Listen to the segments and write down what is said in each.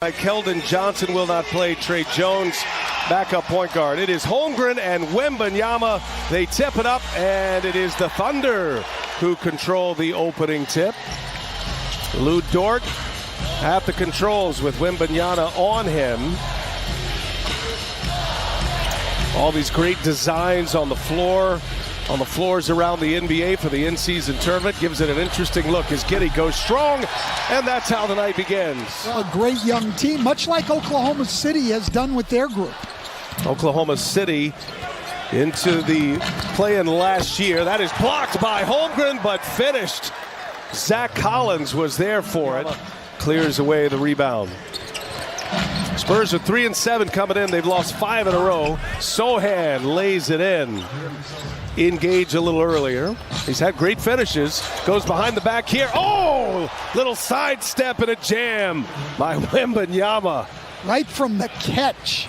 Keldon Johnson will not play. Trey Jones, backup point guard. It is Holmgren and Wembanyama. They tip it up, and it is the Thunder who control the opening tip. Lou Dort at the controls with Wembanyama on him. All these great designs on the floor. On the floors around the NBA for the in-season tournament. Gives it an interesting look as Giddey goes strong, and that's how the night begins. A great young team, much like Oklahoma City has done with their group. Oklahoma City into the play-in last year. That is blocked by Holmgren, but finished. Zach Collins was there for it. Clears away the rebound. Spurs are 3-7 coming in. They've lost 5 in a row. Sohan lays it in. Engage a little earlier. He's had great finishes. Goes behind the back here. Oh! Little sidestep and a jam by Wembanyama. Right from the catch.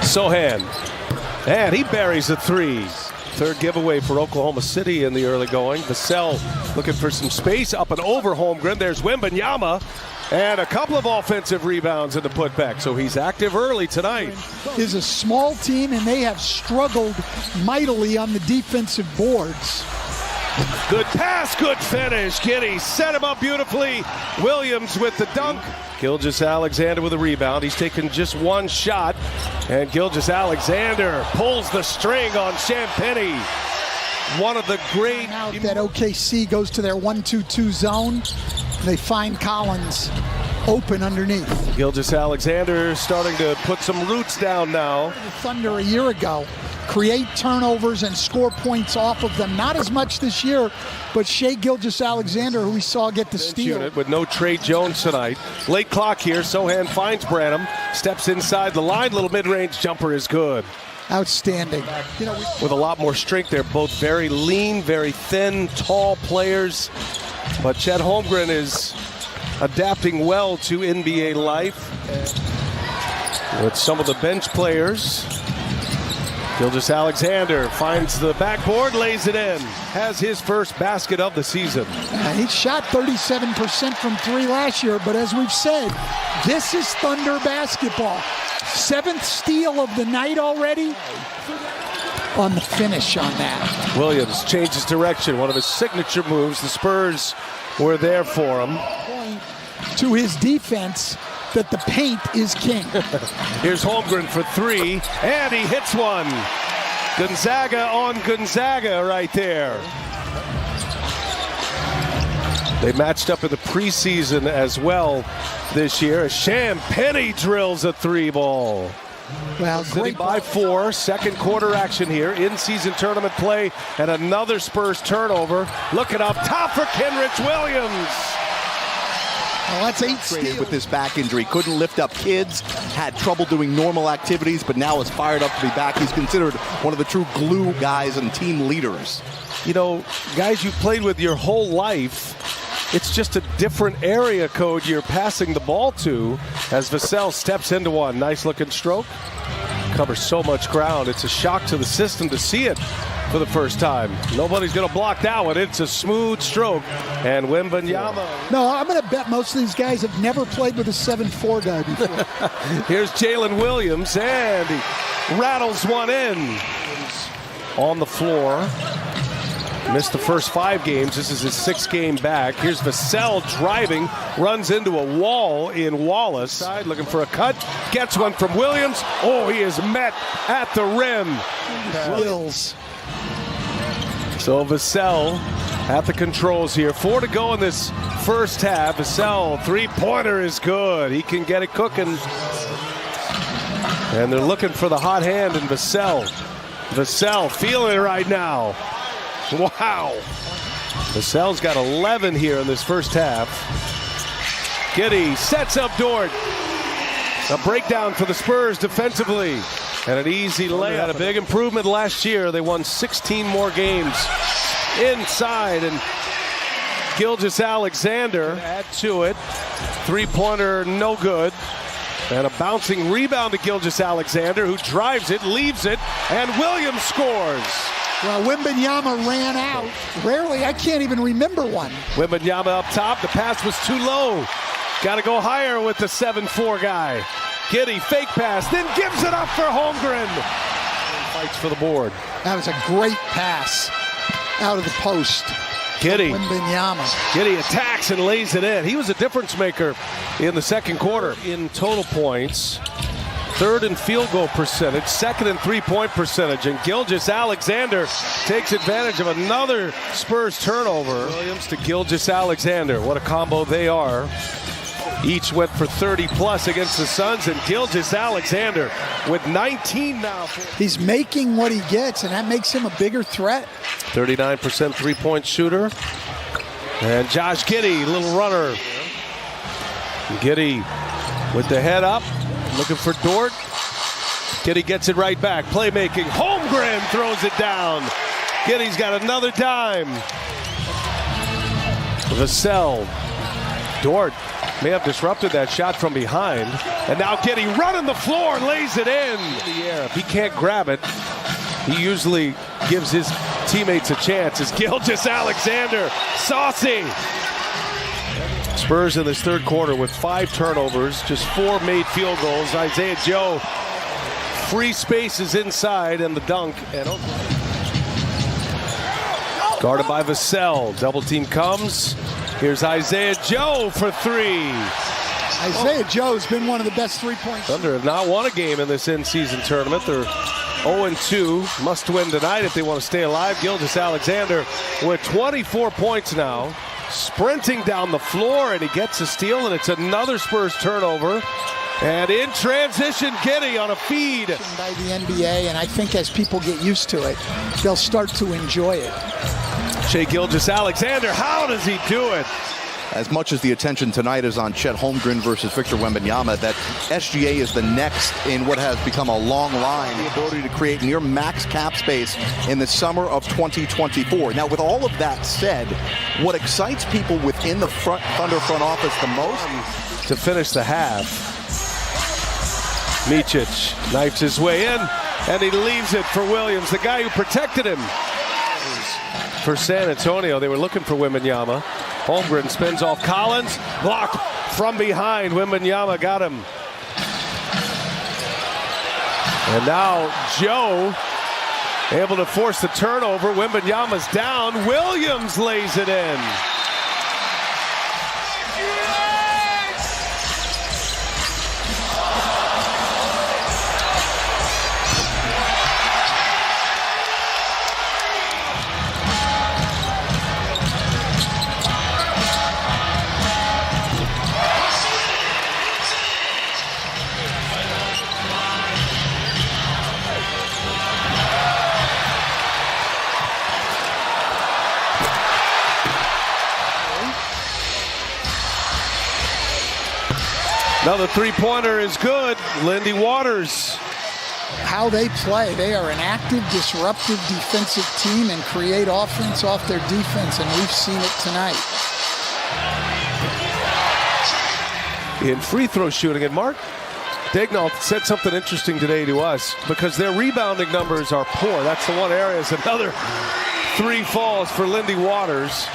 Sohan. And he buries a three. Third giveaway for Oklahoma City in the early going. Vassell looking for some space up and over Holmgren. There's Wembanyama. And a couple of offensive rebounds in the putback. So he's active early tonight. Is a small team, and they have struggled mightily on the defensive boards. Good pass, good finish. Giddey set him up beautifully. Williams with the dunk. Gilgeous-Alexander with a rebound. He's taken just one shot. And Gilgeous-Alexander pulls the string on Champagnie. One of the great... Out that OKC goes to their 1-2-2 zone. They find Collins open underneath. Gilgeous-Alexander starting to put some roots down now. The Thunder a year ago create turnovers and score points off of them. Not as much this year, but Shai Gilgeous-Alexander, who we saw get the steal. With no Trey Jones tonight. Late clock here. Sohan finds Branham. Steps inside the line. Little mid-range jumper is good. Outstanding. With a lot more strength. They're both very lean, very thin, tall players. But Chet Holmgren is adapting well to NBA life. With some of the bench players. Gilgeous-Alexander finds the backboard, lays it in. Has his first basket of the season. He shot 37% from three last year, but as we've said, this is Thunder basketball. 7th steal of the night already. On the finish on that. Williams changes direction. One of his signature moves. The Spurs were there for him. To his defense that the paint is king. Here's Holmgren for three, and he hits one. Gonzaga on Gonzaga right there. They matched up in the preseason as well this year. Champagnie drills a three ball. Well, City by 4, second quarter action here, in-season tournament play, and another Spurs turnover. Looking up top for Kenrich Williams. Well, that's 8 steals. With this back injury, couldn't lift up kids, had trouble doing normal activities, but now is fired up to be back. He's considered one of the true glue guys and team leaders. You know, guys you played with your whole life, it's just a different area code you're passing the ball to as Vassell steps into one. Nice looking stroke. Covers so much ground. It's a shock to the system to see it for the first time. Nobody's going to block that one. It's a smooth stroke. And Wembanyama. No, I'm going to bet most of these guys have never played with a 7'4" guy before. Here's Jalen Williams, and he rattles one in. On the floor. Missed the first 5 games. This is his 6th game back. Here's Vassell driving, runs into a wall in Wallace. Side looking for a cut, gets one from Williams. Oh, he is met at the rim. Wills. So Vassell at the controls here. 4 to go in this first half. Vassell, three-pointer is good. He can get it cooking. And they're looking for the hot hand in Vassell. Vassell feeling it right now. Wow. Vassell's got 11 here in this first half. Giddey sets up Dort. A breakdown for the Spurs defensively. And an easy layup. Had a big improvement last year. They won 16 more games inside. And Gilgeous-Alexander add to it. Three-pointer no good. And a bouncing rebound to Gilgeous-Alexander, who drives it, leaves it, and Williams scores. Well, Wembanyama ran out. Rarely, I can't even remember one. Wembanyama up top. The pass was too low. Got to go higher with the 7-4 guy. Giddey, fake pass, then gives it up for Holmgren. Fights for the board. That was a great pass out of the post. Giddey. Wembanyama. Giddey attacks and lays it in. He was a difference maker in the second quarter. In total points, third in field goal percentage, second in three-point percentage, and Gilgeous-Alexander takes advantage of another Spurs turnover. Williams to Gilgeous-Alexander. What a combo they are. Each went for 30-plus against the Suns, and Gilgeous-Alexander with 19 now. He's making what he gets, and that makes him a bigger threat. 39% three-point shooter. And Josh Giddey, little runner. Giddey with the head up, looking for Dort. Giddey gets it right back. Playmaking. Holmgren throws it down. Giddey's got another dime. Vassell. Dort may have disrupted that shot from behind. And now Giddey running the floor, lays it in. Yeah, if he can't grab it, he usually gives his teammates a chance. It's Gilgeous-Alexander, saucy. Spurs in this third quarter with 5 turnovers, just 4 made field goals. Isaiah Joe, free spaces inside, and the dunk. And guarded by Vassell. Double team comes. Here's Isaiah Joe for 3. Isaiah Joe's been one of the best three-point shooters. Thunder have not won a game in this in-season tournament. They're 0-2. Must win tonight if they want to stay alive. Gilgeous-Alexander with 24 points now. Sprinting down the floor, and he gets a steal, and it's another Spurs turnover. And in transition, Giddey on a feed. By the NBA, and I think as people get used to it, they'll start to enjoy it. Shai Gilgeous-Alexander, how does he do it? As much as the attention tonight is on Chet Holmgren versus Victor Wembanyama, that SGA is the next in what has become a long line. The ability to create near max cap space in the summer of 2024. Now, with all of that said, what excites people within the Thunder front office the most? To finish the half, Micic knifes his way in, and he leaves it for Williams, the guy who protected him. For San Antonio, they were looking for Wembanyama. Holmgren spins off Collins, blocked from behind. Wembanyama got him. And now Joe able to force the turnover. Wembanyama's down. Williams lays it in. Another three-pointer is good. Lindy Waters. How they play. They are an active, disruptive defensive team and create offense off their defense, and we've seen it tonight. In free throw shooting, and Mark Daigneault said something interesting today to us because their rebounding numbers are poor. That's the one area. It's another 3 falls for Lindy Waters.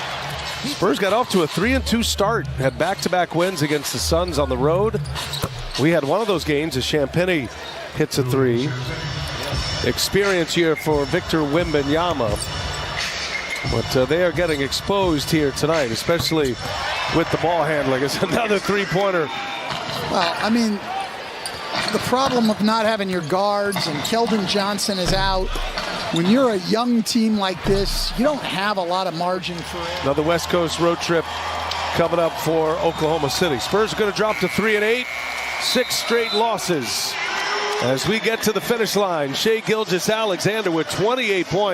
Spurs got off to a 3-2 start, had back-to-back wins against the Suns on the road. We had one of those games as Champagnie hits a 3. Experience year for Victor Wembanyama. But they are getting exposed here tonight, especially with the ball handling. It's another three-pointer. Well, I mean, the problem of not having your guards, and Keldon Johnson is out. When you're a young team like this, you don't have a lot of margin for it. Another West Coast road trip coming up for Oklahoma City. Spurs are going to drop to 3-8, 6 straight losses. As we get to the finish line, Shai Gilgeous-Alexander with 28 points.